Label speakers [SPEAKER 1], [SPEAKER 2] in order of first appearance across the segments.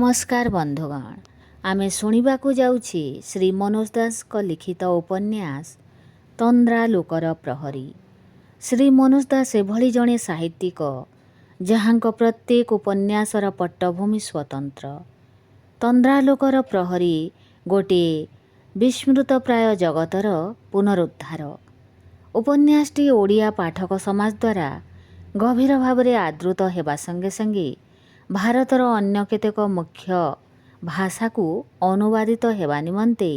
[SPEAKER 1] नमस्कार बंधुगण आमे शुणिबाकु जाउछि श्री मनोज दास को लिखित उपन्यास तंद्रा लोकर प्रहरी। श्री मनोज दास एभली जणे साहित्यिक जहाँक प्रत्येक उपन्यासर पट्टभूमि स्वतंत्र। तंद्रा लोकर प्रहरी गोटे विस्मृत प्राय जगतर पुनरुद्धार। उपन्यासटी ओडिया पाठक समाज द्वारा गभीर भावरे आदृत हेबा संगे संगे भारतर अन्य केतेक मुख्य भाषा को अनुवादित हेबा निमंते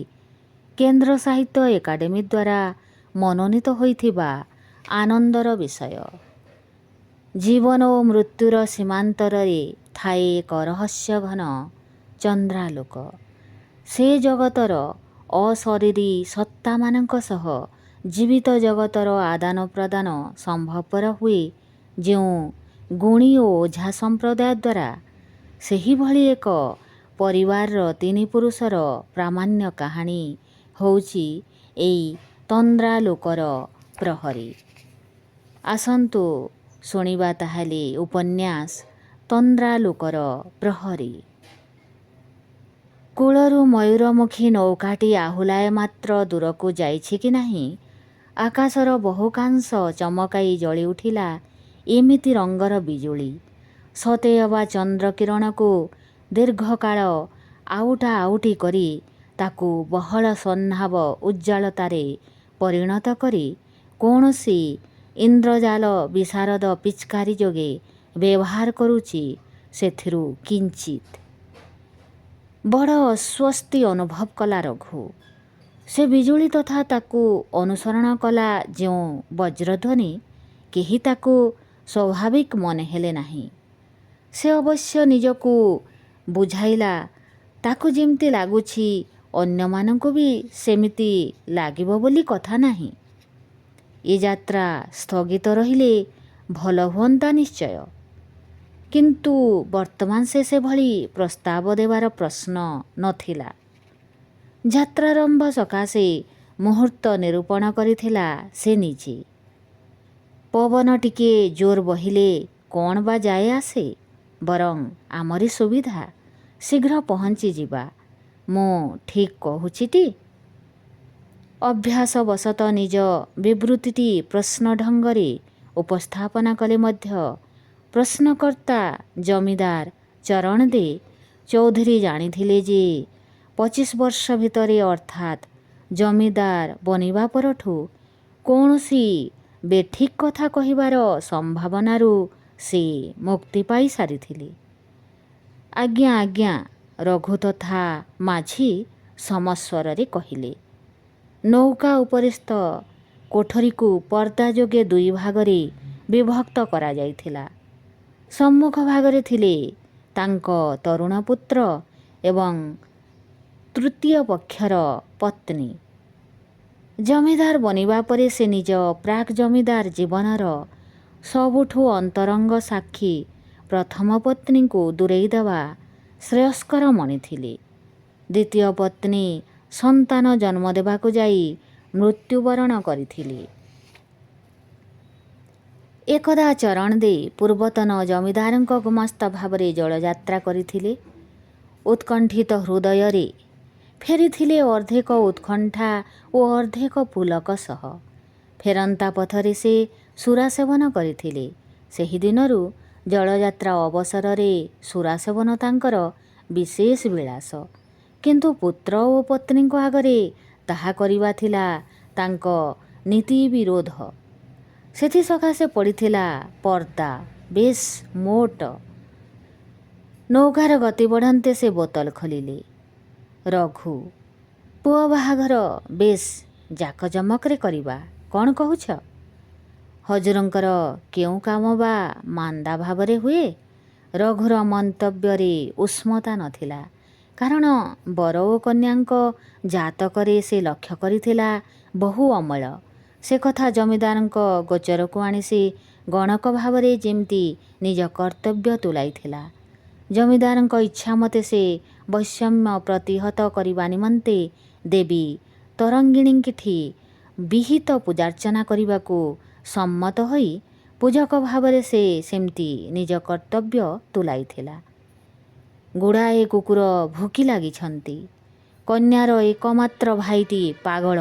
[SPEAKER 1] केंद्र साहित्य एकाडेमी द्वारा मनोनीत होइथिबा आनंदर विषय। जीवन और मृत्युर सीमांतरे थाए एक रहस्य घन चंद्रालोक। से जगतर अशरीरी सत्ता मानक सह जीवित जगतर आदान प्रदान संभवपर हुए जो गुणी और ओझा संप्रदाय द्वारा सही भली एक परिवार तीन पुरुषर प्रामाण्य कहानी होउछि एई तंद्रा लोकर प्रहरी। आसंतु शुणिबा ताहाले उपन्यास तंद्रा लोकर प्रहरी। कूलरू मयूरमुखी नौकाटी आहुलाए मात्र दूरकू जाइछि कि नाही आकाशर बहुकांश चमकाई जଳି उठिला एमिति रंगर बिजुली। सते अबा चंद्र किरण को दीर्घकाल आउटा आउटी करी ताकू बहल सन्नाभ उज्ज्वलतारे परिणत करी कौनसी इंद्रजाल विशारद पिचकारी जोगे व्यवहार करुची सेथिरु किंचित बड़ अस्वस्ति अनुभव कला रघु। से बिजुली तथा ताकू अनुसरण कला जो वज्रध्वनि केही ताकू स्वाभाविक मने हेले नाही। से अवश्य निजकू बुझाइला ताकू जेमती लागुछि अन्य मानकू भी सेमिति लागिबो बोली कथा नाही। ये यात्रा स्थगित रहिले भल हुअंता निश्चय, किंतु वर्तमान से भली प्रस्ताव देवार प्रश्न नथिला। यात्रारंभ सकाशे मुहूर्त निरूपण करिथिला से निजे। पवन टिके जोर बहिले कौन बा जाए आसे, बरं आमरी सुविधा शीघ्र पहुँची जिबा। मो ठीक कहूचिटी। अभ्यासवशत निज विवृत्तिटी प्रश्न ढंगरे उपस्थापना कले मध्य प्रश्नकर्ता जमीदार चरण दे चौधरी जानिथिले जे 25 वर्ष भितरे अर्थात जमीदार बनिबा परठू कौनसी बेठिक कथा कहिबार संभावनारू से मुक्ति पाई सारिथिले। आज्ञा आज्ञा रघु तथा माझी समस्वर रे कहिले। नौका उपरिस्थ कोठरी को पर्दा जोगे दुई भागरे विभक्त करा जाइथिला। सम्मुख भागरे थिले तांको तरुण पुत्र एवं तृतीय पक्षर पत्नी। जमीदार बनिबा परे से निज प्राक जमीदार जीवनर सबुठू अंतरंग साक्षी प्रथम पत्नी को दूरेई देवा श्रेयस्कर मणिथिले। द्वितीय पत्नी संतान जन्म देबाकू जाई मृत्युवरण करिथिले। एकदा चरण दे पूर्वतन जमीदारଙ୍କ गुमास्ता भावरे जलयात्रा करिथिले। उत्कंठित हृदय रे फेरिथिले अर्धेक उत्कंठा ओ अर्धेक पुलक सह। फेरंता पथरे से सुरा सेवन करिथिले। सेही दिनरू जलयात्रा अवसर रे सुरा सेवन तांकर विशेष विलास, किंतु पुत्र ओ पत्नी को आगरे ताहा करिबा थिला तांको नीति विरोध। सेथि सकाशे पड़िथिला पर्दा बेश मोट। नौकार गति बढ़ंते से बोतल खोलिले। रघु पुआ बाहाघर बेश जाकजमकरे करिबा कौन कहुछ? हजूरंकर केउ काम बा मांदा भावरे हुए? रघुर मंतव्य रे उष्मता नथिला, कारण बर ओ कन्यांको जातकरे से लक्ष्य करिथिला बहु अमल। से कथा जमीदारଙ୍କ गोचरକୁ आनी से गणक भावरे जेमती निज कर्तव्य तुलाइथिला। जमीदारଙ୍କ इच्छा मते से वैषम्य प्रतिहत करिबा निमंते देवी तरंगिणींकिठी विहित पूजार्चना करिबाकू सम्मत होई पूजक भावरे से सेमती निज कर्तव्य तुलाइथिला। ଗୁଡ଼ାଏ କୁକୁର ଭୋକି ଲାଗିଛନ୍ତି। କନ୍ୟାର ଏକମାତ୍ର ଭାଇଟି ପାଗଳ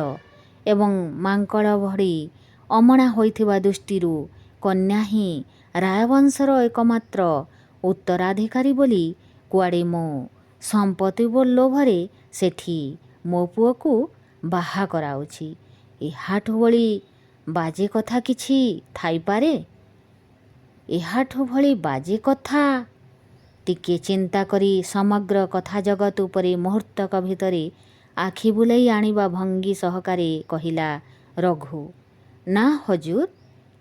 [SPEAKER 1] ଏବଂ ମାଙ୍କଡ଼ ଭଳି ଅମଣା ହୋଇଥିବା ଦୃଷ୍ଟିରୁ କନ୍ୟା ହିଁ ରାୟବଂଶର ଏକମାତ୍ର ଉତ୍ତରାଧିକାରୀ ବୋଲି କୁଆଡ଼େ ମୋ ସମ୍ପତ୍ତି ଲୋଭରେ ସେଠି ମୋ ପୁଅକୁ ବାହା କରାଉଛି। ଏହାଠୁ ଭଳି ବାଜେ କଥା କିଛି ଥାଇପାରେ? ଏହାଠୁ ଭଳି ବାଜେ କଥା। ଟିକିଏ ଚିନ୍ତା କରି ସମଗ୍ର କଥା ଜଗତ ଉପରେ ମୁହୂର୍ତ୍ତକ ଭିତରେ ଆଖି ବୁଲେଇ ଆଣିବା ଭଙ୍ଗୀ ସହକାରେ କହିଲା ରଘୁ। ନା ହଜୁର,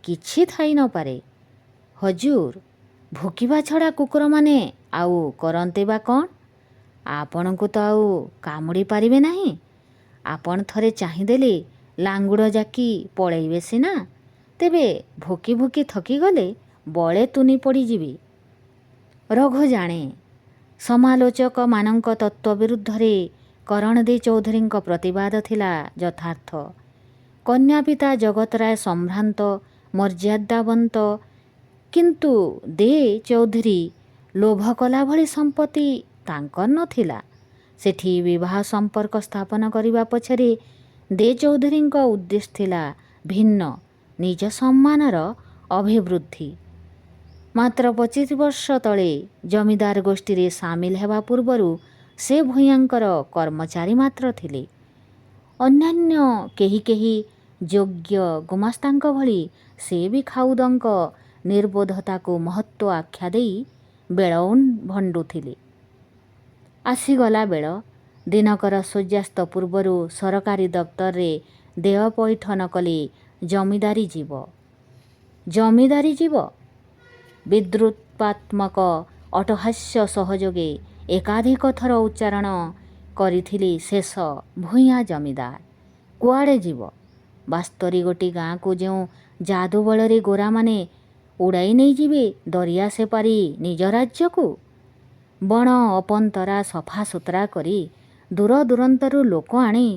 [SPEAKER 1] କିଛି ଥାଇ ନପାରେ। ହଜୁର, ଭୋକିବା ଛଡ଼ା କୁକୁରମାନେ ଆଉ କରନ୍ତେ ବା କ'ଣ? ଆପଣଙ୍କୁ ତ ଆଉ କାମୁଡ଼ି ପାରିବେ ନାହିଁ। ଆପଣ ଥରେ ଚାହିଁଦେଲେ ଲାଙ୍ଗୁଡ଼ ଜାକି ପଳେଇବେ ସିନା, ତେବେ ଭୋକି ଭୋକି ଥକିଗଲେ ବଳେ ତୁନି ପଡ଼ିଯିବେ। ରଘୁ ଜାଣେ ସମାଲୋଚକମାନଙ୍କ ତତ୍ତ୍ୱ ବିରୁଦ୍ଧରେ କରଣ ଦେ ଚୌଧୁରୀଙ୍କ ପ୍ରତିବାଦ ଥିଲା ଯଥାର୍ଥ। କନ୍ୟା ପିତା ଜଗତରାୟ ସମ୍ଭ୍ରାନ୍ତ ମର୍ଯ୍ୟାଦାବନ୍ତ, କିନ୍ତୁ ଦେ ଚୌଧୁରୀ ଲୋଭ କଲା ଭଳି ସମ୍ପତ୍ତି ତାଙ୍କର ନଥିଲା। ସେଠି ବିବାହ ସମ୍ପର୍କ ସ୍ଥାପନ କରିବା ପଛରେ ଦେ ଚୌଧୁରୀଙ୍କ ଉଦ୍ଦେଶ୍ୟ ଥିଲା ଭିନ୍ନ, ନିଜ ସମ୍ମାନର ଅଭିବୃଦ୍ଧି। ମାତ୍ର 25 ବର୍ଷ ତଳେ ଜମିଦାର ଗୋଷ୍ଠୀରେ ସାମିଲ ହେବା ପୂର୍ବରୁ ସେ ଭୂୟାଙ୍କର କର୍ମଚାରୀ ମାତ୍ର ଥିଲେ। ଅନ୍ୟାନ୍ୟ କେହି କେହି ଯୋଗ୍ୟ ଗୁମାସ୍ତାଙ୍କ ଭଳି ସେ ବି ଖାଉଦଙ୍କ ନିର୍ବୋଧତାକୁ ମହତ୍ତ୍ୱ ଆଖ୍ୟା ଦେଇ ବେଳ ଭଣ୍ଡୁଥିଲେ। ଆସିଗଲା ବେଳ। ଦିନକର ସୂର୍ଯ୍ୟାସ୍ତ ପୂର୍ବରୁ ସରକାରୀ ଦପ୍ତରରେ ଦେୟ ପଇଠ ନ କଲେ ଜମିଦାରୀ ଯିବ। ଜମିଦାରୀ ଯିବ। ବିଦ୍ରୂପାତ୍ମକ ଅଟ୍ଟହାସ୍ୟ ସହଯୋଗେ ଏକାଧିକ ଥର ଉଚ୍ଚାରଣ କରିଥିଲେ ଶେଷ ଭୂୟାଁ ଜମିଦାର। କୁଆଡ଼େ ଯିବ? ବାସ୍ତରୀ ଗୋଟି ଗାଁକୁ ଯେଉଁ ଯାଦୁ ବଳରେ ଗୋରାମାନେ ଉଡ଼ାଇ ନେଇଯିବେ ଦରିଆ ସେପାରି ନିଜ ରାଜ୍ୟକୁ। ବଣ ଅପନ୍ତରା ସଫା ସୁତରା କରି ଦୂର ଦୂରାନ୍ତରୁ ଲୋକ ଆଣି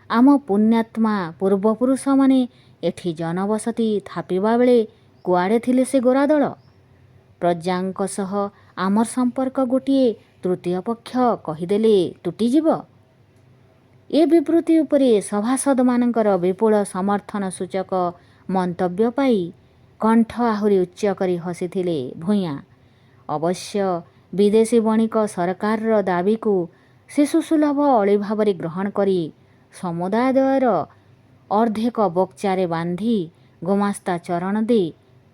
[SPEAKER 1] ଆମ ପୁଣ୍ୟାତ୍ମା ପୂର୍ବପୁରୁଷମାନେ ଏଠି ଜନବସତି ଥାପିବା ବେଳେ କୁଆଡ଼େ ଥିଲେ ସେ ଗୋରା ଦଳ? ପ୍ରଜାଙ୍କ ସହ ଆମର ସମ୍ପର୍କ ଗୋଟିଏ ତୃତୀୟ ପକ୍ଷ କହିଦେଲେ ତୁଟିଯିବ। ଏ ବିବୃତ୍ତି ଉପରେ ସଭାସଦମାନଙ୍କର ବିପୁଳ ସମର୍ଥନ ସୂଚକ ମନ୍ତବ୍ୟ ପାଇ କଣ୍ଠ ଆହୁରି ଉଚ୍ଚ କରି ହସିଥିଲେ ଭୂୟାଁ। ଅବଶ୍ୟ ବିଦେଶୀ ବଣିକ ସରକାରର ଦାବିକୁ ଶିଶୁସୁଲଭ ଅଳି ଭାବରେ ଗ୍ରହଣ କରି ସମୁଦାୟର ଅର୍ଦ୍ଧେକ ବକ୍ଚାରେ ବାନ୍ଧି ଗୁମାସ୍ତା ଚରଣ ଦେ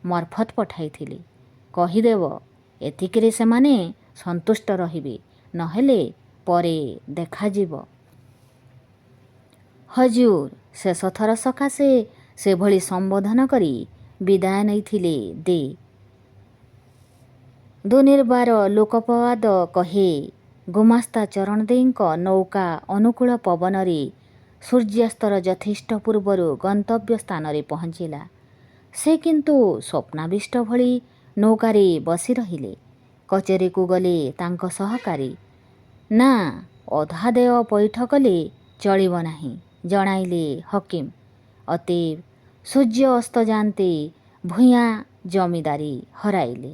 [SPEAKER 1] ମରଫତ ପଠାଇଥିଲେ। କହିଦେବ, ଏତିକିରେ ସେମାନେ ସନ୍ତୁଷ୍ଟ ରହିବେ, ନହେଲେ ପରେ ଦେଖାଯିବ। ହଜୁର, ଶେଷଥର ସକାଶେ ସେଭଳି ସମ୍ବୋଧନ କରି ବିଦାୟ ନେଇଥିଲେ ଦେ। ଦୁର୍ନିବାର ଲୋକପବାଦ କହେ ଗୁମାସ୍ତା ଚରଣ ଦେଙ୍କ ନୌକା ଅନୁକୂଳ ପବନରେ ସୂର୍ଯ୍ୟାସ୍ତର ଯଥେଷ୍ଟ ପୂର୍ବରୁ ଗନ୍ତବ୍ୟ ସ୍ଥାନରେ ପହଞ୍ଚିଲା। ସେ କିନ୍ତୁ ସ୍ୱପ୍ନାବିଷ୍ଟ ଭଳି ନୌକାରେ ବସି ରହିଲେ। କଚେରୀକୁ ଗଲେ ତାଙ୍କ ସହକାରୀ। ନା, ଅଧା ଦେୟ ପଇଠ କଲେ ଚଳିବ ନାହିଁ, ଜଣାଇଲେ ହକିମ। ଅତଏବ ସୂର୍ଯ୍ୟ ଅସ୍ତଯାନ୍ତେ ଭୂୟାଁ ଜମିଦାରୀ ହରାଇଲେ।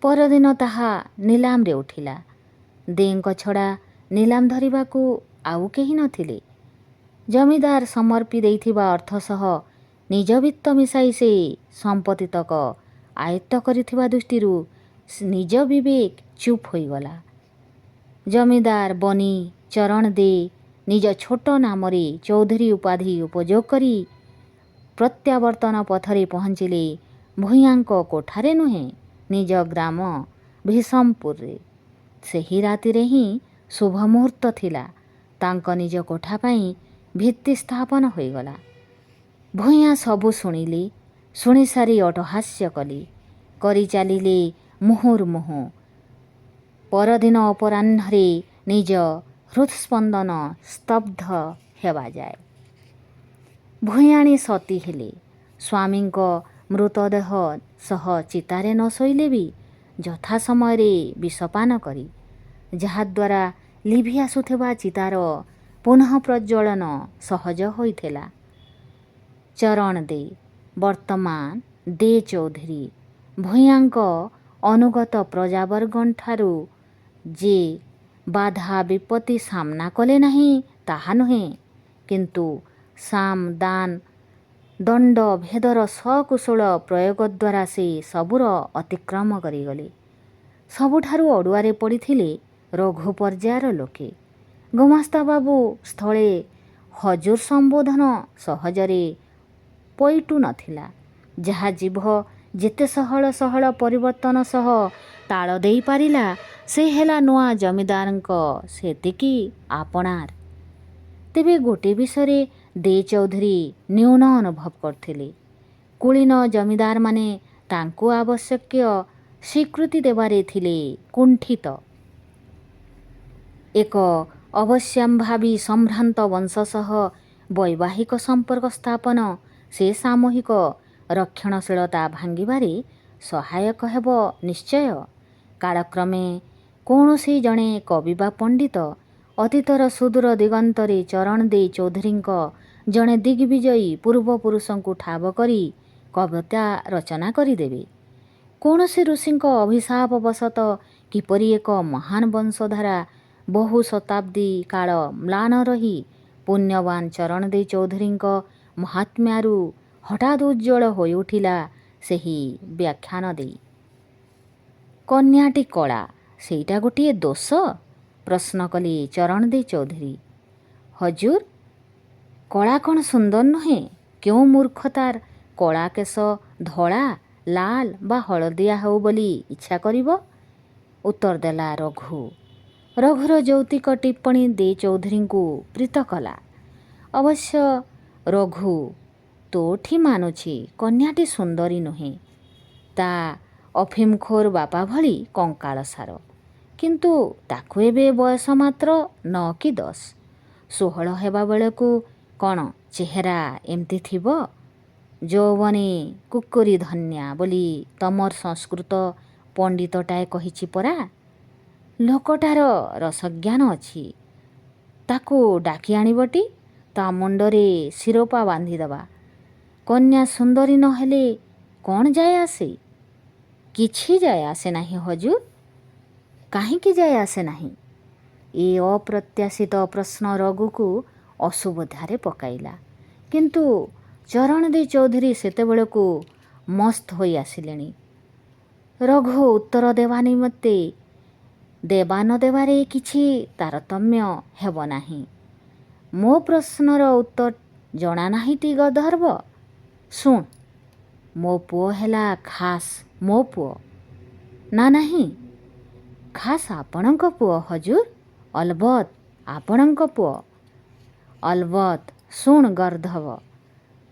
[SPEAKER 1] ପରଦିନ ତାହା ନିଲାମରେ ଉଠିଲା। ଦେଙ୍କ ଛଡ଼ା ନିଲାମ ଧରିବାକୁ ଆଉ କେହି ନଥିଲେ। ଜମିଦାର ସମର୍ପି ଦେଇଥିବା ଅର୍ଥ ସହ ନିଜ ବିତ୍ତ ମିଶାଇ ସେ ସମ୍ପତ୍ତିତକ ଆୟତ୍ତ କରିଥିବା ଦୃଷ୍ଟିରୁ ନିଜ ବିବେକ ଚୁପ୍ ହୋଇଗଲା। ଜମିଦାର ବନି ଚରଣ ଦେ ନିଜ ଛୋଟ ନାମରେ ଚୌଧୁରୀ ଉପାଧି ଉପଯୋଗ କରି ପ୍ରତ୍ୟାବର୍ତ୍ତନ ପଥରେ ପହଞ୍ଚିଲେ ଭୂୟାଁଙ୍କ କୋଠାରେ ନୁହେଁ, ନିଜ ଗ୍ରାମ ଭୀଷମପୁରରେ। ସେହି ରାତିରେ ହିଁ ଶୁଭ ମୁହୂର୍ତ୍ତ ଥିଲା। ତାଙ୍କ ନିଜ କୋଠା ପାଇଁ ଭିତ୍ତି ସ୍ଥାପନ ହୋଇଗଲା। ଭୂୟାଁ ସବୁ ଶୁଣିଲେ। ଶୁଣିସାରି ଅଟ୍ଟହାସ୍ୟ କଲେ। କରି ଚାଲିଲେ ମୁହୁର୍ମୁହୁଃ। ପରଦିନ ଅପରାହ୍ନରେ ନିଜ ହୃତ୍ସ୍ପନ୍ଦନ ସ୍ତବ୍ଧ ହେବା ଯାଏ। ଭୂୟାଣୀ ସତୀ ହେଲେ। ସ୍ୱାମୀଙ୍କ ମୃତଦେହ ସହ ଚିତାରେ ନ ଶୋଇଲେ ବି ଯଥା ସମୟରେ ବିଷପାନ କରି, ଯାହାଦ୍ୱାରା ଲିଭି ଆସୁଥିବା ଚିତାର ପୁନଃ ପ୍ରଜ୍ୱଳନ ସହଜ ହୋଇଥିଲା। ଚରଣ ଦେ ବର୍ତ୍ତମାନ ଦେ ଚୌଧୁରୀ ଭୂୟାଁଙ୍କ ଅନୁଗତ ପ୍ରଜାବର୍ଗଙ୍କଠାରୁ ଯେ ବାଧା ବିପତ୍ତି ସାମ୍ନା କଲେ ନାହିଁ ତାହା ନୁହେଁ, କିନ୍ତୁ ସାମ ଦାନ ଦଣ୍ଡ ଭେଦର ସକୁଶଳ ପ୍ରୟୋଗ ଦ୍ୱାରା ସେ ସବୁର ଅତିକ୍ରମ କରିଗଲେ। ସବୁଠାରୁ ଅଡ଼ୁଆରେ ପଡ଼ିଥିଲେ ରଘୁ ପର୍ଯ୍ୟାୟର ଲୋକେ। ଗୁମାସ୍ତା ବାବୁ ସ୍ଥଳେ ହଜୁର ସମ୍ବୋଧନ ସହଜରେ ପଇଟୁ ନଥିଲା। ଯାହା ଜିଭ ଯେତେ ସହଳ ସହଳ ପରିବର୍ତ୍ତନ ସହ ତାଳ ଦେଇପାରିଲା, ସେ ହେଲା ନୂଆ ଜମିଦାରଙ୍କ ସେତିକି ଆପଣାର। ତେବେ ଗୋଟିଏ ବିଷୟରେ ଦେ ଚୌଧୁରୀ ନ୍ୟୁନ ଅନୁଭବ କରୁଥିଲେ। କୁଳୀନ ଜମିଦାରମାନେ ତାଙ୍କୁ ଆବଶ୍ୟକୀୟ ସ୍ୱୀକୃତି ଦେବାରେ ଥିଲେ କୁଣ୍ଠିତ। ଏକ ଅବଶ୍ୟମ୍ଭାବୀ ସମ୍ଭ୍ରାନ୍ତ ବଂଶ ସହ ବୈବାହିକ ସମ୍ପର୍କ ସ୍ଥାପନ ସେ ସାମୂହିକ ରକ୍ଷଣଶୀଳତା ଭାଙ୍ଗିବାରେ ସହାୟକ ହେବ ନିଶ୍ଚୟ। କାଳକ୍ରମେ କୌଣସି ଜଣେ କବି ବା ପଣ୍ଡିତ ଅତୀତର ସୁଦୂର ଦିଗନ୍ତରେ ଚରଣ ଦେ ଚୌଧୁରୀଙ୍କ ଜଣେ ଦିଗ୍ବିଜୟୀ ପୂର୍ବପୁରୁଷଙ୍କୁ ଠାବ କରି କବିତା ରଚନା କରିଦେବେ। କୌଣସି ଋଷିଙ୍କ ଅଭିଶାପବଶତଃ କିପରି ଏକ ମହାନ ବଂଶଧାରା ବହୁ ଶତାବ୍ଦୀ କାଳ ମ୍ଳାନ ରହି ପୁଣ୍ୟବାନ ଚରଣ ଦେ ଚୌଧୁରୀଙ୍କ ମହାତ୍ମ୍ୟରୁ ହଠାତ୍ ଉଜ୍ଜ୍ୱଳ ହୋଇଉଠିଲା, ସେହି ବ୍ୟାଖ୍ୟାନ ଦେଇ। କନ୍ୟାଟି କଳା, ସେଇଟା ଗୋଟିଏ ଦୋଷ? ପ୍ରଶ୍ନ କଲେ ଚରଣ ଦେ ଚୌଧୁରୀ। ହଜୁର, କଳା କ'ଣ ସୁନ୍ଦର ନୁହେଁ? କେଉଁ ମୂର୍ଖତାର କଳା କେଶ ଧଳା, ଲାଲ ବା ହଳଦିଆ ହେଉ ବୋଲି ଇଚ୍ଛା କରିବ? ଉତ୍ତର ଦେଲା ରଘୁ। ରଘୁର ଯୌତିକ ଟିପ୍ପଣୀ ଦେ ଚୌଧୁରୀଙ୍କୁ ପ୍ରୀତ କଲା। ଅବଶ୍ୟ ରଘୁ, ତୋଠି ମାନୁଛି କନ୍ୟାଟି ସୁନ୍ଦରୀ ନୁହେଁ। ତା ଅଫିମଖୋର ବାପା ଭଳି କଙ୍କାଳସାର। କିନ୍ତୁ ତାକୁ ଏବେ ବୟସ ମାତ୍ର 9 କି 10। 16 ହେବା ବେଳକୁ କ'ଣ ଚେହେରା ଏମିତି ଥିବ? ଯୌବନେ କୁକୁରୀ ଧନ୍ୟା ବୋଲି ତମର ସଂସ୍କୃତ ପଣ୍ଡିତଟାଏ କହିଛି ପରା। ଲୋକଟାର ରସଜ୍ଞାନ ଅଛି। ତାକୁ ଡାକି ଆଣିବଟି, ତା ମୁଣ୍ଡରେ ଶିରୋପା ବାନ୍ଧିଦେବା। କନ୍ୟା ସୁନ୍ଦରୀ ନ ହେଲେ କ'ଣ ଯାଏ ଆସେ? କିଛି ଯାଏ ଆସେ ନାହିଁ ହଜୁର। କାହିଁକି ଯାଏ ଆସେ ନାହିଁ? ଏ ଅପ୍ରତ୍ୟାଶିତ ପ୍ରଶ୍ନ ରଘୁକୁ ଅସୁବିଧାରେ ପକାଇଲା। କିନ୍ତୁ ଚରଣ ଦେ ଚୌଧୁରୀ ସେତେବେଳକୁ ମସ୍ତ ହୋଇ ଆସିଲେଣି। ରଘୁ ଉତ୍ତର ଦେବା ନିମନ୍ତେ ଦେବା ନ ଦେବାରେ କିଛି ତାରତମ୍ୟ ହେବ ନାହିଁ। ମୋ ପ୍ରଶ୍ନର ଉତ୍ତର ଜଣା ନାହିଁଟି ଗର୍ଦ୍ଧର୍ବ? ଶୁଣ, ମୋ ପୁଅ ହେଲା ଖାସ୍ ମୋ ପୁଅ। ନା ନାହିଁ? ଖାସ୍ ଆପଣଙ୍କ ପୁଅ ହଜୁର। ଅଲବତ୍ ଆପଣଙ୍କ ପୁଅ। ଅଲବତ୍। ଶୁଣ ଗର୍ଦ୍ଧବ,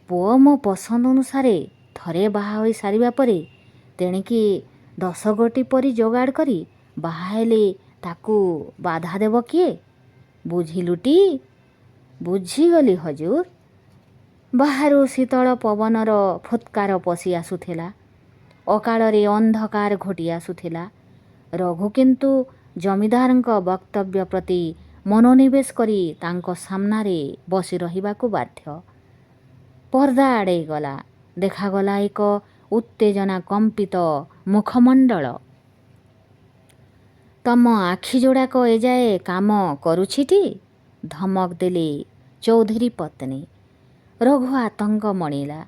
[SPEAKER 1] ପୁଅ ମୋ ପସନ୍ଦ ଅନୁସାରେ ଥରେ ବାହା ହୋଇ ସାରିବା ପରେ ତେଣିକି 10 ଗୋଟି ପରି ଯୋଗାଡ଼ କରି ବାହା ହେଲେ ତାକୁ ବାଧା ଦେବ କିଏ? ବୁଝିଲୁଟି? ବୁଝିଗଲି ହଜୁର। ବାହାରୁ ଶୀତଳ ପବନର ଫୁତ୍କାର ପଶି ଆସୁଥିଲା। ଅକାଳରେ ଅନ୍ଧକାର ଘୋଟି ଆସୁଥିଲା। ରଘୁ କିନ୍ତୁ ଜମିଦାରଙ୍କ ବକ୍ତବ୍ୟ ପ୍ରତି ମନୋନିବେଶ କରି ତାଙ୍କ ସାମ୍ନାରେ ବସି ରହିବାକୁ ବାଧ୍ୟ। ପର୍ଦ୍ଦା ଆଡ଼େଇ ଗଲା। ଦେଖାଗଲା ଏକ ଉତ୍ତେଜନା କମ୍ପିତ ମୁଖମଣ୍ଡଳ। ତମ ଆଖି ଯୋଡ଼ାକ ଏଯାଏ କାମ କରୁଛିଟି? ଧମକ ଦେଲେ ଚୌଧୁରୀ ପତ୍ନୀ। ରଘୁ ଆତଙ୍କ ମଣିଲା।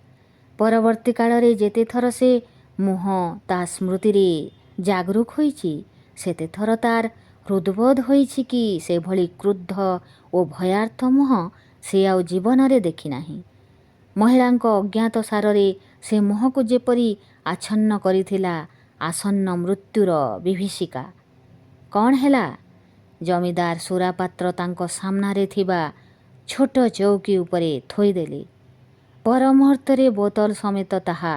[SPEAKER 1] ପରବର୍ତ୍ତୀ କାଳରେ ଯେତେଥର ସେ ମୁହଁ ତା ସ୍ମୃତିରେ ଜାଗରୁକ ହୋଇଛି, ସେତେଥର ତାର ହୃଦବୋଧ ହୋଇଛି କି ସେଭଳି କ୍ରୁଦ୍ଧ ଓ ଭୟାର୍ତ୍ତ ମୁହଁ ସେ ଆଉ ଜୀବନରେ ଦେଖିନାହିଁ। ମହିଳାଙ୍କ ଅଜ୍ଞାତସାରରେ ସେ ମୁହଁକୁ ଯେପରି ଆଚ୍ଛନ୍ନ କରିଥିଲା ଆସନ୍ନ ମୃତ୍ୟୁର ବିଭୀଷିକା। କ'ଣ ହେଲା? ଜମିଦାର ସୁରାପାତ୍ର ତାଙ୍କ ସାମ୍ନାରେ ଥିବା ଛୋଟ ଚୌକି ଉପରେ ଥୋଇଦେଲେ। ପର ମୁହୂର୍ତ୍ତରେ ବୋତଲ ସମେତ ତାହା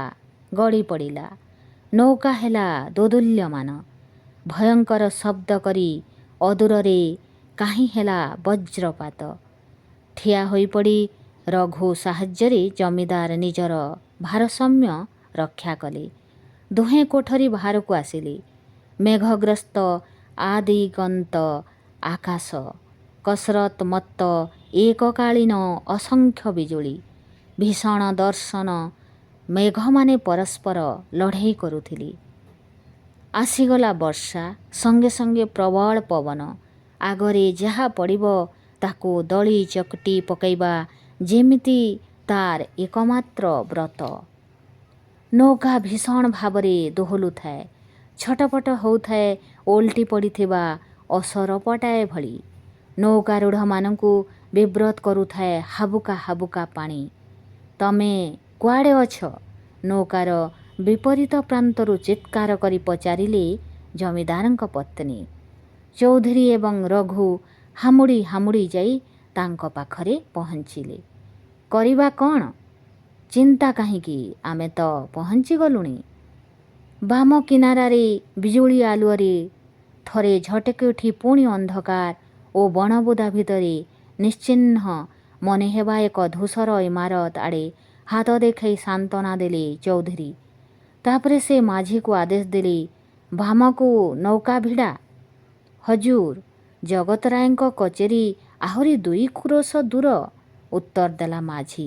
[SPEAKER 1] ଗଡ଼ି ପଡ଼ିଲା। ନୌକା ହେଲା ଦୋଦୁଲ୍ୟମାନ। ଭୟଙ୍କର ଶବ୍ଦ କରି ଅଦୂରରେ କାହିଁ ହେଲା ବଜ୍ରପାତ। ଠିଆ ହୋଇପଡ଼ି ରଘୁ ସାହାଯ୍ୟରେ ଜମିଦାର ନିଜର ଭାରସାମ୍ୟ ରକ୍ଷା କଲେ। ଦୁହେଁ କୋଠରୀ ବାହାରକୁ ଆସିଲେ। ମେଘଗ୍ରସ୍ତ ଆଦିଗନ୍ତ ଆକାଶ, କସରତ ମତ୍ତ ଏକକାଳୀନ ଅସଂଖ୍ୟ ବିଜୁଳି, ଭୀଷଣ ଦର୍ଶନ। ମେଘମାନେ ପରସ୍ପର ଲଢ଼େଇ କରୁଥିଲେ। ଆସିଗଲା ବର୍ଷା, ସଙ୍ଗେ ସଙ୍ଗେ ପ୍ରବଳ ପବନ। ଆଗରେ ଯାହା ପଡ଼ିବ ତାକୁ ଦଳି ଚକଟି ପକାଇବା ଯେମିତି ତାର ଏକମାତ୍ର ବ୍ରତ। ନୌକା ଭୀଷଣ ଭାବରେ ଦୋହଲୁଥାଏ, ଛଟପଟ ହେଉଥାଏ ଓଲଟି ପଡ଼ିଥିବା ଅସରପଟାଏ ଭଳି। ନୌକାରୂଢ଼ମାନଙ୍କୁ ବିବ୍ରତ କରୁଥାଏ ହାବୁକା ହାବୁକା ପାଣି। ତମେ କୁଆଡ଼େ ଅଛ? ନୌକାର ବିପରୀତ ପ୍ରାନ୍ତରୁ ଚିତ୍କାର କରି ପଚାରିଲେ ଜମିଦାରଙ୍କ ପତ୍ନୀ। ଚୌଧୁରୀ ଏବଂ ରଘୁ ହାମୁଡ଼ି ହାମୁଡ଼ି ଯାଇ ତାଙ୍କ ପାଖରେ ପହଞ୍ଚିଲେ। କରିବା କ'ଣ? ଚିନ୍ତା କାହିଁକି, ଆମେ ତ ପହଞ୍ଚି ଗଲୁଣି। ବାମ କିନାରାରେ ବିଜୁଳି ଆଲୁଅରେ ଥରେ ଝଟକି ଉଠି ପୁଣି ଅନ୍ଧକାର ଓ ବଣବୁଦା ଭିତରେ ନିଶ୍ଚିହ୍ନ ମନେ ହେବା ଏକ ଧୂସର ଇମାରତ ଆଡ଼େ ହାତ ଦେଖାଇ ସାନ୍ତ୍ୱନା ଦେଲେ ଚୌଧୁରୀ। ତାପରେ ସେ ମାଝିକୁ ଆଦେଶ ଦେଲେ, ବାମକୁ ନୌକା ଭିଡ଼ା। ହଜୁର, ଜଗତରାୟଙ୍କ କଚେରୀ ଆହୁରି 2 କ୍ରୋଶ ଦୂର, ଉତ୍ତର ଦେଲା ମାଝି।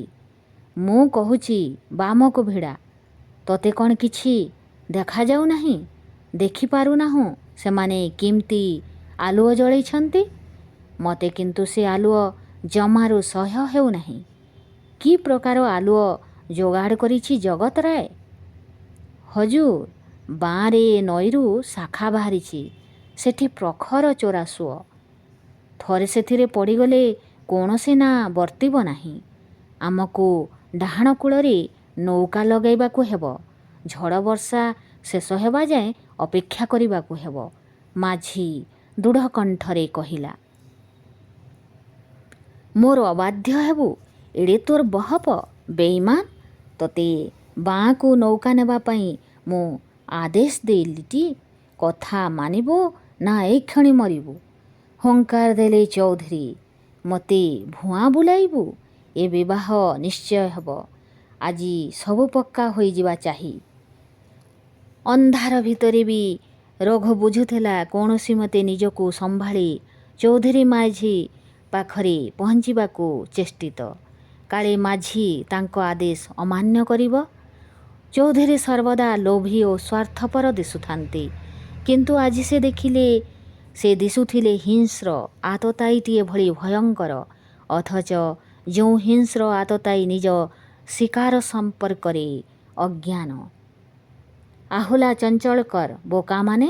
[SPEAKER 1] ମୁଁ କହୁଛି ବାମକୁ ଭିଡ଼ା। ତୋତେ କ'ଣ କିଛି ଦେଖାଯାଉ ନାହିଁ? ଦେଖିପାରୁନାହୁଁ ସେମାନେ କେମିତି ଆଲୁଅ ଜଳେଇଛନ୍ତି? ମୋତେ କିନ୍ତୁ ସେ ଆଲୁଅ ଜମାରୁ ସହ୍ୟ ହେଉନାହିଁ। କି ପ୍ରକାର ଆଲୁଅ ଯୋଗାଡ଼ କରିଛି ଜଗତରାୟ? ହଜୁର, ବାଁରେ ନଈରୁ ଶାଖା ବାହାରିଛି, ସେଠି ପ୍ରଖର ଚୋରା ସୁଅ। ଥରେ ସେଥିରେ ପଡ଼ିଗଲେ କୌଣସି ନା ବର୍ତ୍ତିବ ନାହିଁ। ଆମକୁ ଡାହାଣ କୂଳରେ ନୌକା ଲଗାଇବାକୁ ହେବ। ଝଡ଼ ବର୍ଷା ଶେଷ ହେବା ଯାଏଁ ଅପେକ୍ଷା କରିବାକୁ ହେବ, ମାଝି ଦୃଢ଼ କଣ୍ଠରେ କହିଲା। ମୋର ଅବାଧ୍ୟ ହେବୁ? ଏଡ଼େ ତୋର ବହପ, ବେଇମାନ! ତୋତେ ବାଁକୁ ନୌକା ନେବା ପାଇଁ ମୁଁ ଆଦେଶ ଦେଲିଟି, କଥା ମାନିବୁ ନା ଏଇକ୍ଷଣି ମରିବୁ? ହୁଙ୍କାର ଦେଲେ ଚୌଧୁରୀ। ମୋତେ ଭୁଆଁ ବୁଲାଇବୁ? ଏ ବିବାହ ନିଶ୍ଚୟ ହେବ। ଆଜି ସବୁ ପକ୍କା ହୋଇଯିବା ଚାହି। ଅନ୍ଧାର ଭିତରେ ବି ରଘୁ ବୁଝୁଥିଲା କୌଣସି ମତେ ନିଜକୁ ସମ୍ଭାଳି ଚୌଧୁରୀ ମାଝି ପାଖରେ ପହଞ୍ଚିବାକୁ ଚେଷ୍ଟିତ। କାଳେ ମାଝି ତାଙ୍କ ଆଦେଶ ଅମାନ୍ୟ କରିବ। ଚୌଧୁରୀ ସର୍ବଦା ଲୋଭୀ ଓ ସ୍ୱାର୍ଥପର ଦିଶୁଥାନ୍ତି, କିନ୍ତୁ ଆଜି ସେ ଦିଶୁଥିଲେ ହିଂସ୍ର ଆତତାୟୀଟିଏ ଭଳି ଭୟଙ୍କର। ଅଥଚ ଯେଉଁ ହିଂସ୍ର ଆତତାୟୀ ନିଜ ଶିକାର ସମ୍ପର୍କରେ ଅଜ୍ଞାନ। ଆହୁଲା ଚଞ୍ଚଳକର ବୋକାମାନେ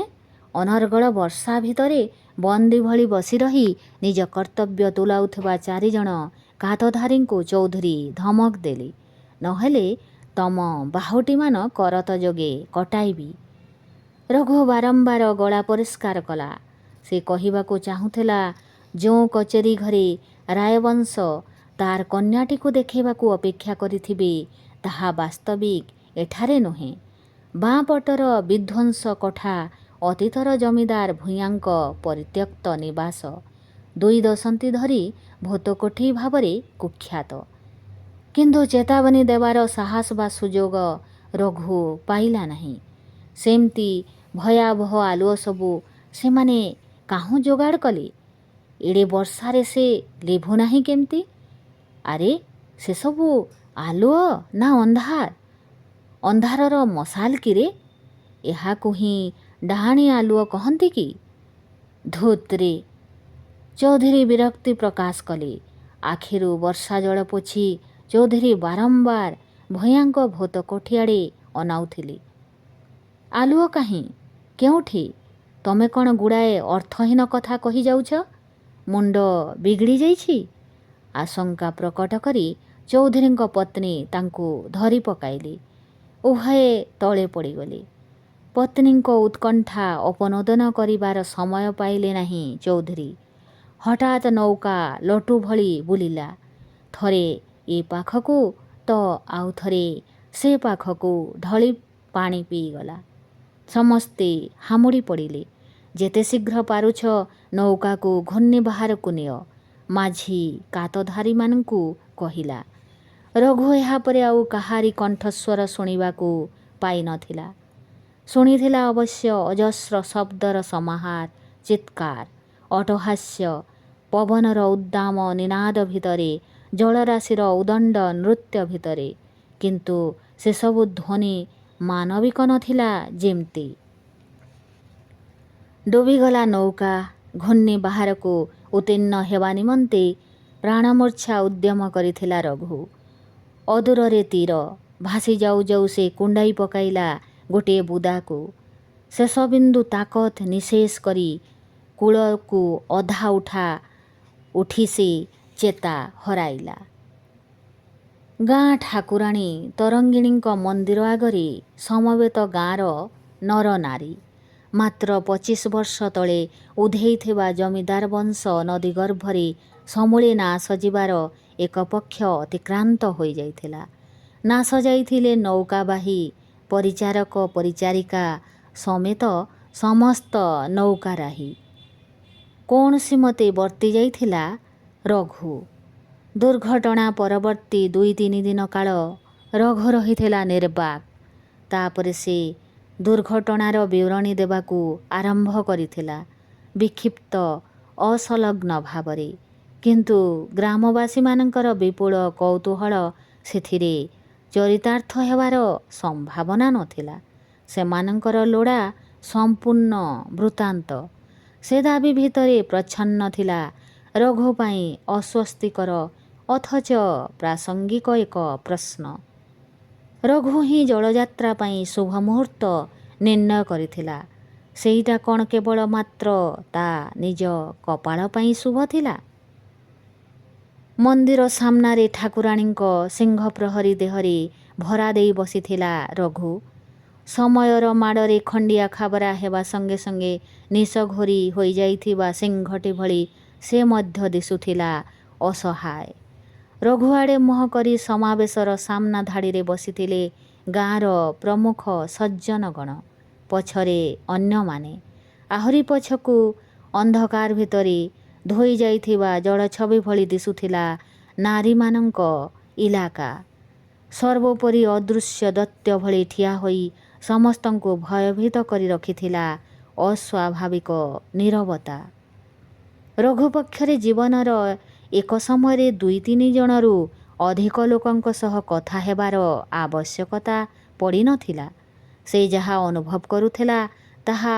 [SPEAKER 1] ଅନର୍ଗଳ ବର୍ଷା ଭିତରେ ବନ୍ଦୀ ଭଳି ବସିରହି ନିଜ କର୍ତ୍ତବ୍ୟ ତୁଲାଉଥିବା 4 ଜଣ କାତଧାରୀଙ୍କୁ ଚୌଧୁରୀ ଧମକ ଦେଲେ, ନହେଲେ ତମ ବାହୁଟିମାନ କରତ ଯୋଗେ କଟାଇବି। ରଘୁ ବାରମ୍ବାର ଗଳା ପରିଷ୍କାର କଲା। ସେ କହିବାକୁ ଚାହୁଁଥିଲା, ଯେଉଁ କଚେରୀ ଘରେ ରାୟବଂଶ ତାର କନ୍ୟାଟିକୁ ଦେଖାଇବାକୁ ଅପେକ୍ଷା କରିଥିବେ, ତାହା ବାସ୍ତବିକ ଏଠାରେ ନୁହେଁ। ବାଁ ପଟର ବିଧ୍ୱଂସ କୋଠା ଅତୀତର ଜମିଦାର ଭୂୟାଁଙ୍କ ପରିତ୍ୟକ୍ତ ନିବାସ। 2 ଦଶନ୍ଧି ଧରି ଭୂତକୋଠି ଭାବରେ କୁଖ୍ୟାତ। କିନ୍ତୁ ଚେତାବନୀ ଦେବାର ସାହସ ବା ସୁଯୋଗ ରଘୁ ପାଇଲା ନାହିଁ। ସେମିତି ଭୟାବହ ଆଲୁଅ ସବୁ ସେମାନେ କାହୁଁ ଯୋଗାଡ଼ କଲେ? ଏଡ଼େ ବର୍ଷାରେ ସେ ଲିଭୁନାହିଁ କେମିତି? ଆରେ, ସେସବୁ ଆଲୁଅ ନା ଅନ୍ଧାର? ଅନ୍ଧାରର ମଶାଲ କିରେ? ଏହାକୁ ହିଁ ଡାହାଣୀ ଆଲୁଅ କହନ୍ତି କି? ଧୂତ୍‌ରେ! ଚୌଧୁରୀ ବିରକ୍ତି ପ୍ରକାଶ କଲେ। ଆଖିରୁ ବର୍ଷା ଜଳ ପୋଛି ଚୌଧୁରୀ ବାରମ୍ବାର ଭୂୟାଁଙ୍କ ଭୂତକୋଠି ଆଡ଼େ ଅନାଉଥିଲେ। ଆଲୁଅ କାହିଁ? କେଉଁଠି? ତମେ କ'ଣ ଗୁଡ଼ାଏ ଅର୍ଥହୀନ କଥା କହିଯାଉଛ? ମୁଣ୍ଡ ବିଗିଡ଼ି ଯାଇଛି? ଆଶଙ୍କା ପ୍ରକଟ କରି ଚୌଧୁରୀଙ୍କ ପତ୍ନୀ ତାଙ୍କୁ ଧରି ପକାଇଲେ। ଉଭୟେ ତଳେ ପଡ଼ିଗଲେ। ପତ୍ନୀଙ୍କ ଉତ୍କଣ୍ଠା ଉପନୋଦନ କରିବାର ସମୟ ପାଇଲେ ନାହିଁ ଚୌଧୁରୀ। ହଠାତ୍ ନୌକା ଲଟୁ ଭଳି ବୁଲିଲା। ଥରେ ଏ ପାଖକୁ ତ ଆଉ ଥରେ ସେ ପାଖକୁ ଢଳି ପାଣି ପିଇଗଲା। ସମସ୍ତେ ହାମୁଡ଼ି ପଡ଼ିଲେ। ଯେତେ ଶୀଘ୍ର ପାରୁଛ ନୌକାକୁ ଘୂର୍ଣ୍ଣି ବାହାରକୁ ନିଅ, ମାଝି କାତଧାରୀମାନଙ୍କୁ କହିଲା। ରଘୁ ଏହାପରେ ଆଉ କାହାରି କଣ୍ଠସ୍ୱର ଶୁଣିବାକୁ ପାଇନଥିଲା। ଶୁଣିଥିଲା ଅବଶ୍ୟ ଅଜସ୍ର ଶବ୍ଦର ସମାହାର, ଚିତ୍କାର, ଅଟ୍ଟହାସ୍ୟ, ପବନର ଉଦ୍ଦାମ ନିନାଦ ଭିତରେ, ଜଳରାଶିର ଉଦଣ୍ଡ ନୃତ୍ୟ ଭିତରେ। କିନ୍ତୁ ସେସବୁ ଧ୍ୱନି ମାନବିକ ନଥିଲା ଯେମିତି। ଡୁବିଗଲା ନୌକା। ଘୂର୍ଣ୍ଣି ବାହାରକୁ ଉତ୍ତୀର୍ଣ୍ଣ ହେବା ନିମନ୍ତେ ପ୍ରାଣମୂର୍ଚ୍ଛା ଉଦ୍ୟମ କରିଥିଲା ରଘୁ। ଅଦୂରରେ ତୀର ଭାସି ଯାଉ ଯାଉ ସେ କୁଣ୍ଡାଇ ପକାଇଲା ଗୋଟିଏ ବୁଦାକୁ। ଶେଷବିନ୍ଦୁ ତାକତ ନିଶେଷ କରି କୂଳକୁ ଅଧା ଉଠି ସେ ଚେତା ହରାଇଲା। ଗାଁ ଠାକୁରାଣୀ ତରଙ୍ଗିଣୀଙ୍କ ମନ୍ଦିର ଆଗରେ ସମବେତ ଗାଁର ନରନାରୀ। ମାତ୍ର 25 ବର୍ଷ ତଳେ ଉଧେଇଥିବା ଜମିଦାର ବଂଶ ନଦୀ ଗର୍ଭରେ ସମୂଳେ ନାଶ ଯିବାର ଏକ ପକ୍ଷ ଅତିକ୍ରାନ୍ତ ହୋଇଯାଇଥିଲା। ନାଶ ଯାଇଥିଲେ ନୌକାବାହୀ ପରିଚାରକ ପରିଚାରିକା ସମେତ ସମସ୍ତ ନୌକାରାହୀ। କୌଣସି ମତେ ବର୍ତ୍ତି ଯାଇଥିଲା ରଘୁ। ଦୁର୍ଘଟଣା ପରବର୍ତ୍ତୀ 2-3 ଦିନ କାଳ ରଘୁ ରହିଥିଲା ନିର୍ବାକ। ତାପରେ ସେ ଦୁର୍ଘଟଣାର ବିବରଣୀ ଦେବାକୁ ଆରମ୍ଭ କରିଥିଲା ବିକ୍ଷିପ୍ତ ଅସଲଗ୍ନ ଭାବରେ। କିନ୍ତୁ ଗ୍ରାମବାସୀମାନଙ୍କର ବିପୁଳ କୌତୂହଳ ସେଥିରେ ଚରିତାର୍ଥ ହେବାର ସମ୍ଭାବନା ନଥିଲା। ସେମାନଙ୍କର ଲୋଡ଼ା ସମ୍ପୂର୍ଣ୍ଣ ବୃତ୍ତାନ୍ତ। ସେ ଦାବୀ ଭିତରେ ପ୍ରଚ୍ଛନ୍ନ ଥିଲା ରଘୁ ପାଇଁ ଅସ୍ୱସ୍ତିକର ଅଥଚ ପ୍ରାସଙ୍ଗିକ ଏକ ପ୍ରଶ୍ନ। ରଘୁ ହିଁ ଜଳଯାତ୍ରା ପାଇଁ ଶୁଭ ମୁହୂର୍ତ୍ତ ନିର୍ଣ୍ଣୟ କରିଥିଲା। ସେଇଟା କ'ଣ କେବଳ ମାତ୍ର ତା ନିଜ କପାଳ ପାଇଁ ଶୁଭ ଥିଲା? ମନ୍ଦିର ସାମ୍ନାରେ ଠାକୁରାଣୀଙ୍କ ସିଂହପ୍ରହରୀ ଦେହରେ ଭରା ଦେଇ ବସିଥିଲା ରଘୁ। ସମୟର ମାଡ଼ରେ ଖଣ୍ଡିଆ ଖାବରା ହେବା ସଙ୍ଗେ ସଙ୍ଗେ ନିଶ ଘୋରି ହୋଇଯାଇଥିବା ସିଂହଟି ଭଳି ସେ ମଧ୍ୟ ଦିଶୁଥିଲା ଅସହାୟ। ରଘୁଆଡ଼େ ମୁହଁ କରି ସମାବେଶର ସାମ୍ନା ଧାଡ଼ିରେ ବସିଥିଲେ ଗାଁର ପ୍ରମୁଖ ସଜ୍ଜନଗଣ। ପଛରେ ଅନ୍ୟମାନେ। ଆହୁରି ପଛକୁ ଅନ୍ଧକାର ଭିତରେ ଧୋଇ ଯାଇଥିବା ଜଳଛବି ଭଳି ଦିଶୁଥିଲା ନାରୀମାନଙ୍କ ଇଲାକା। ସର୍ବୋପରି ଅଦୃଶ୍ୟ ଦୈତ୍ୟ ଭଳି ଠିଆ ହୋଇ ସମସ୍ତଙ୍କୁ ଭୟଭୀତ କରି ରଖିଥିଲା ଅସ୍ୱାଭାବିକ ନୀରବତା। ରଘୁ ପକ୍ଷରେ ଜୀବନର ଏକ ସମୟରେ 2-3 ଜଣରୁ ଅଧିକ ଲୋକଙ୍କ ସହ କଥା ହେବାର ଆବଶ୍ୟକତା ପଡ଼ିନଥିଲା। ସେ ଯାହା ଅନୁଭବ କରୁଥିଲା ତାହା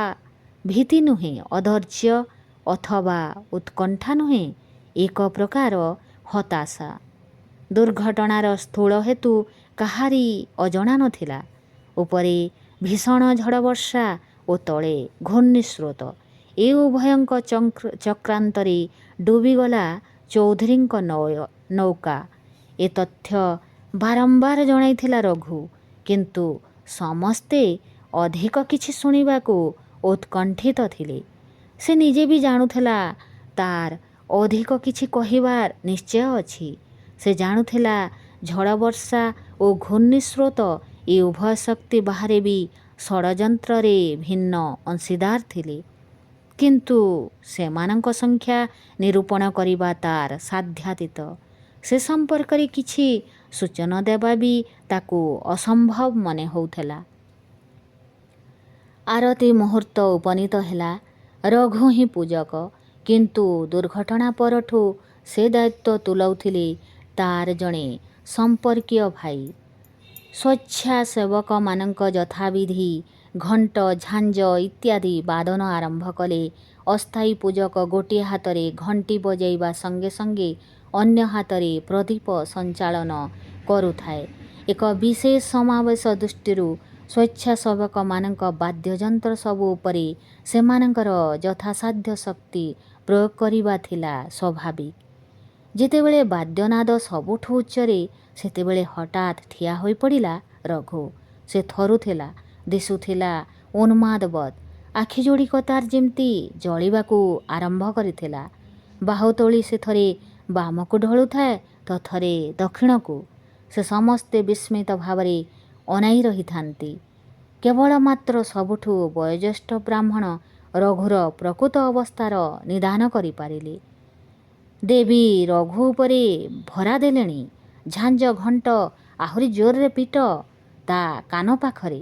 [SPEAKER 1] ଭୀତି ନୁହେଁ, ଅଧୈର୍ଯ୍ୟ ଅଥବା ଉତ୍କଣ୍ଠା ନୁହେଁ, ଏକ ପ୍ରକାର ହତାଶା। ଦୁର୍ଘଟଣାର ସ୍ଥୂଳ ହେତୁ କାହାରି ଅଜଣା ନଥିଲା। ଉପରେ ଭୀଷଣ ଝଡ଼ ବର୍ଷା ଓ ତଳେ ଘୂର୍ଣ୍ଣିସ୍ରୋତ। ଏ ଉଭୟଙ୍କ ଚକ୍ରାନ୍ତରେ ଡୁବିଗଲା ଚୌଧୁରୀଙ୍କ ନୌକା। ଏ ତଥ୍ୟ ବାରମ୍ବାର ଜଣାଇଥିଲା ରଘୁ। କିନ୍ତୁ ସମସ୍ତେ ଅଧିକ କିଛି ଶୁଣିବାକୁ ଉତ୍କଣ୍ଠିତ ଥିଲେ। ସେ ନିଜେ ବି ଜାଣୁଥିଲା ତାର ଅଧିକ କିଛି କହିବାର ନିଶ୍ଚୟ ଅଛି। ସେ ଜାଣୁଥିଲା ଝଡ଼ ବର୍ଷା ଓ ଘୂର୍ଣ୍ଣିସ୍ରୋତ ଏ ଉଭୟ ଶକ୍ତି ବାହାରେ ବି ଷଡ଼ଯନ୍ତ୍ରରେ ଭିନ୍ନ ଅଂଶୀଦାର ଥିଲେ। କିନ୍ତୁ ସେମାନଙ୍କ ସଂଖ୍ୟା ନିରୂପଣ କରିବା ତାର ସାଧ୍ୟାତୀତ। ସେ ସମ୍ପର୍କରେ କିଛି ସୂଚନା ଦେବା ବି ତାକୁ ଅସମ୍ଭବ ମନେ ହେଉଥିଲା। ଆରତି ମୁହୂର୍ତ୍ତ ଉପନୀତ ହେଲା। ରଘୁ ହିଁ ପୂଜକ। କିନ୍ତୁ ଦୁର୍ଘଟଣା ପରଠୁ ସେ ଦାୟିତ୍ୱ ତୁଲାଉଥିଲେ ତାର ଜଣେ ସମ୍ପର୍କୀୟ ଭାଇ। ସ୍ୱେଚ୍ଛାସେବକମାନଙ୍କ ଯଥାବିଧି ଘଣ୍ଟ ଝାଞ୍ଜ ଇତ୍ୟାଦି ବାଦନ ଆରମ୍ଭ କଲେ। ଅସ୍ଥାୟୀ ପୂଜକ ଗୋଟିଏ ହାତରେ ଘଣ୍ଟି ବଜାଇବା ସଙ୍ଗେ ସଙ୍ଗେ ଅନ୍ୟ ହାତରେ ପ୍ରଦୀପ ସଞ୍ଚାଳନ କରୁଥାଏ। ଏକ ବିଶେଷ ସମାବେଶ ଦୃଷ୍ଟିରୁ ସ୍ୱେଚ୍ଛାସେବକମାନଙ୍କ ବାଦ୍ୟଯନ୍ତ୍ର ସବୁ ଉପରେ ସେମାନଙ୍କର ଯଥାସାଧ୍ୟ ଶକ୍ତି ପ୍ରୟୋଗ କରିବା ଥିଲା ସ୍ୱାଭାବିକ। ଯେତେବେଳେ ବାଦ୍ୟନାଦ ସବୁଠୁ ଉଚ୍ଚରେ ସେତେବେଳେ ହଠାତ୍ ଠିଆ ହୋଇପଡ଼ିଲା ରଘୁ। ସେ ଥରୁଥିଲା, ଦିଶୁଥିଲା ଉନ୍ମାଦବତ୍। ଆଖି ଯୋଡ଼ିକ ତାର ଯେମିତି ଜଳିବାକୁ ଆରମ୍ଭ କରିଥିଲା। ବାହୁତୋଳି ସେ ଥରେ ବାମକୁ ଢଳୁଥାଏ ତ ଥରେ ଦକ୍ଷିଣକୁ। ସେ ସମସ୍ତେ ବିସ୍ମିତ ଭାବରେ ଅନାଇ ରହିଥାନ୍ତି। କେବଳ ମାତ୍ର ସବୁଠୁ ବୟୋଜ୍ୟେଷ୍ଠ ବ୍ରାହ୍ମଣ ରଘୁର ପ୍ରକୃତ ଅବସ୍ଥାର ନିଦାନ କରିପାରିଲେ। ଦେବୀ ରଘୁ ଉପରେ ଭରା ଦେଲେଣି। ଝାଞ୍ଜ ଘଣ୍ଟ ଆହୁରି ଜୋରରେ ପିଟ ତା କାନ ପାଖରେ।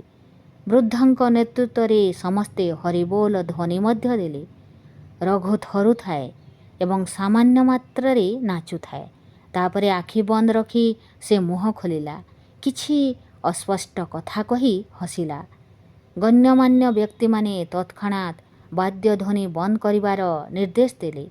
[SPEAKER 1] ବୃଦ୍ଧଙ୍କ ନେତୃତ୍ୱରେ ସମସ୍ତେ ହରିବୋଲ ଧ୍ୱନି ମଧ୍ୟ ଦେଲେ। ରଘୁ ଥରୁଥାଏ ଏବଂ ସାମାନ୍ୟ ମାତ୍ରାରେ ନାଚୁଥାଏ। ତାପରେ ଆଖି ବନ୍ଦ ରଖି ସେ ମୁହଁ ଖୋଲିଲା। କିଛି ଅସ୍ପଷ୍ଟ କଥା କହି ହସିଲା। ଗଣ୍ୟମାନ୍ୟ ବ୍ୟକ୍ତିମାନେ ତତ୍କ୍ଷଣାତ୍ ବାଦ୍ୟ ଧ୍ୱନି ବନ୍ଦ କରିବାର ନିର୍ଦ୍ଦେଶ ଦେଲେ।